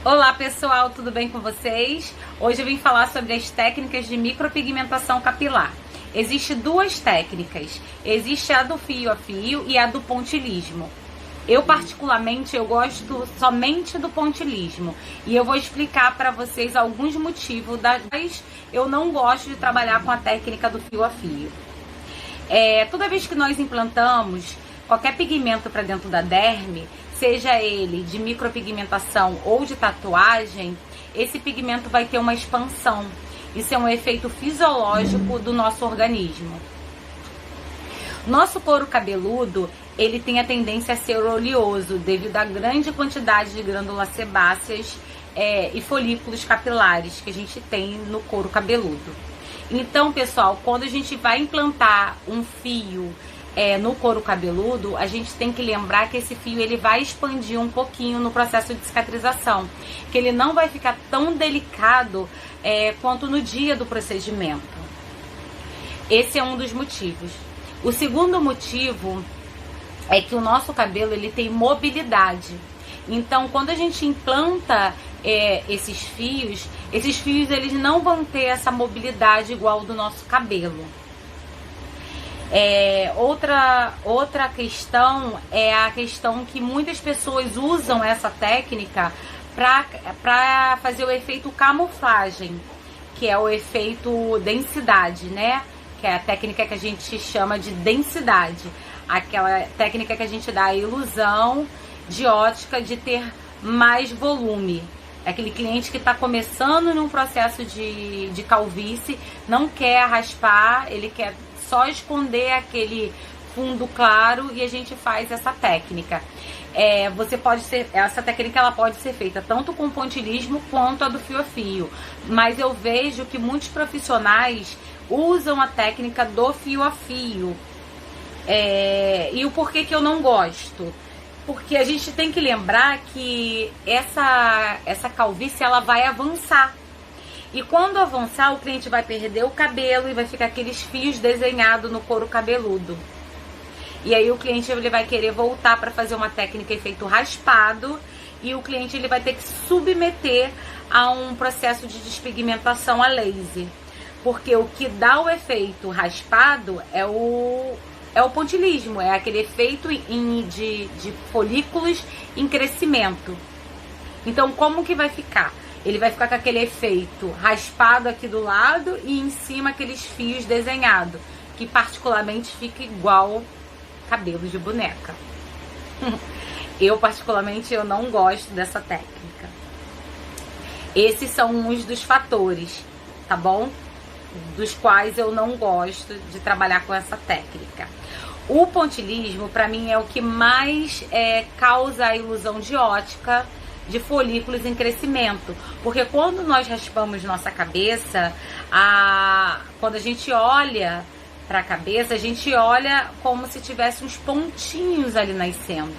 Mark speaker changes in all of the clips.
Speaker 1: Olá pessoal, tudo bem com vocês? Hoje eu vim falar sobre as técnicas de micropigmentação capilar. Existem duas técnicas, existe a do fio a fio e a do pontilhismo. Eu particularmente eu gosto somente do pontilhismo e eu vou explicar para vocês alguns motivos das quais eu não gosto de trabalhar com a técnica do fio a fio. Toda vez que nós implantamos qualquer pigmento para dentro da derme, seja ele de micropigmentação ou de tatuagem, esse pigmento vai ter uma expansão. Isso é um efeito fisiológico do nosso organismo. Nosso couro cabeludo, ele tem a tendência a ser oleoso devido à grande quantidade de glândulas sebáceas e folículos capilares que a gente tem no couro cabeludo. Então, pessoal, quando a gente vai implantar um fio no couro cabeludo, a gente tem que lembrar que esse fio ele vai expandir um pouquinho no processo de cicatrização, que ele não vai ficar tão delicado quanto no dia do procedimento. Esse é um dos motivos. O segundo motivo é que o nosso cabelo ele tem mobilidade. Então, quando a gente implanta esses fios eles não vão ter essa mobilidade igual do nosso cabelo. Outra questão é a questão que muitas pessoas usam essa técnica para fazer o efeito camuflagem, que é o efeito densidade, né? Que é a técnica que a gente chama de densidade. Aquela técnica que a gente dá a ilusão de ótica de ter mais volume. É aquele cliente que está começando num processo de calvície, não quer raspar, ele quer só esconder aquele fundo claro e a gente faz essa técnica. Essa técnica ela pode ser feita tanto com pontilhismo quanto a do fio a fio, mas eu vejo que muitos profissionais usam a técnica do fio a fio. E o porquê que eu não gosto? Porque a gente tem que lembrar que essa calvície ela vai avançar. E quando avançar, o cliente vai perder o cabelo e vai ficar aqueles fios desenhados no couro cabeludo. E aí o cliente ele vai querer voltar para fazer uma técnica efeito raspado e o cliente ele vai ter que submeter a um processo de despigmentação a laser. Porque o que dá o efeito raspado é o pontilhismo, é aquele efeito de folículos em crescimento. Então, como que vai ficar? Ele vai ficar com aquele efeito raspado aqui do lado e em cima aqueles fios desenhados, que particularmente fica igual cabelo de boneca. Eu particularmente eu não gosto dessa técnica. Esses são uns dos fatores, tá bom? Dos quais eu não gosto de trabalhar com essa técnica. O pontilhismo, para mim, é o que mais causa a ilusão de ótica de folículos em crescimento. Porque quando nós raspamos nossa cabeça, quando a gente olha para a cabeça, a gente olha como se tivesse uns pontinhos ali nascendo.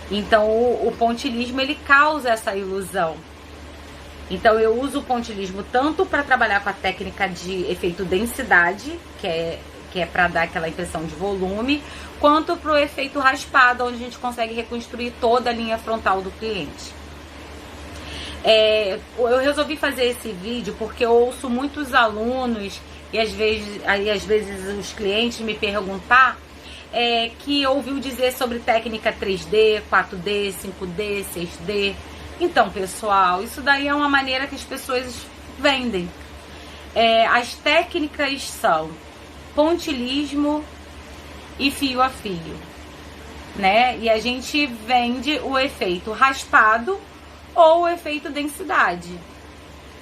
Speaker 1: Então, o pontilhismo, ele causa essa ilusão. Então, eu uso o pontilhismo tanto para trabalhar com a técnica de efeito densidade, que é para dar aquela impressão de volume, quanto para o efeito raspado, onde a gente consegue reconstruir toda a linha frontal do cliente. Eu resolvi fazer esse vídeo porque eu ouço muitos alunos e às vezes os clientes me perguntar que ouviu dizer sobre técnica 3D, 4D, 5D, 6D. Então, pessoal, isso daí é uma maneira que as pessoas vendem. As técnicas são pontilhismo e fio a fio, né? E a gente vende o efeito raspado ou o efeito densidade,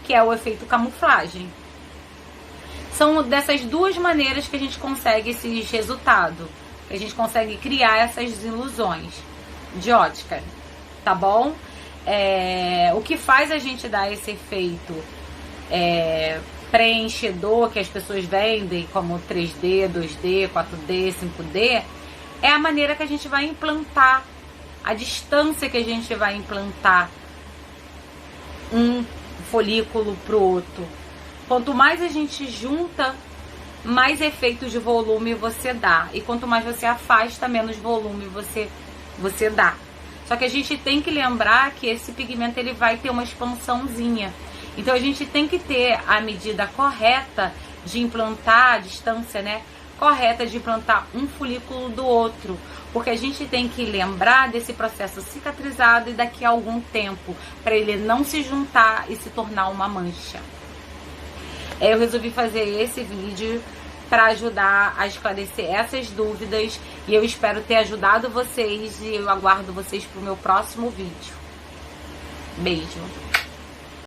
Speaker 1: que é o efeito camuflagem. São dessas duas maneiras que a gente consegue esses resultados, que a gente consegue criar essas ilusões de ótica, tá bom? O que faz a gente dar esse efeito preenchedor que as pessoas vendem como 3D, 2D, 4D, 5D, é a maneira que a gente vai implantar, a distância que a gente vai implantar um folículo pro outro. Quanto mais a gente junta, mais efeito de volume você dá. E quanto mais você afasta, menos volume você dá. Só que a gente tem que lembrar que esse pigmento ele vai ter uma expansãozinha. Então a gente tem que ter a medida correta de implantar, a distância, né, correta de implantar um folículo do outro. Porque a gente tem que lembrar desse processo cicatrizado e daqui a algum tempo, para ele não se juntar e se tornar uma mancha. Eu resolvi fazer esse vídeo para ajudar a esclarecer essas dúvidas e eu espero ter ajudado vocês e eu aguardo vocês para o meu próximo vídeo. Beijo!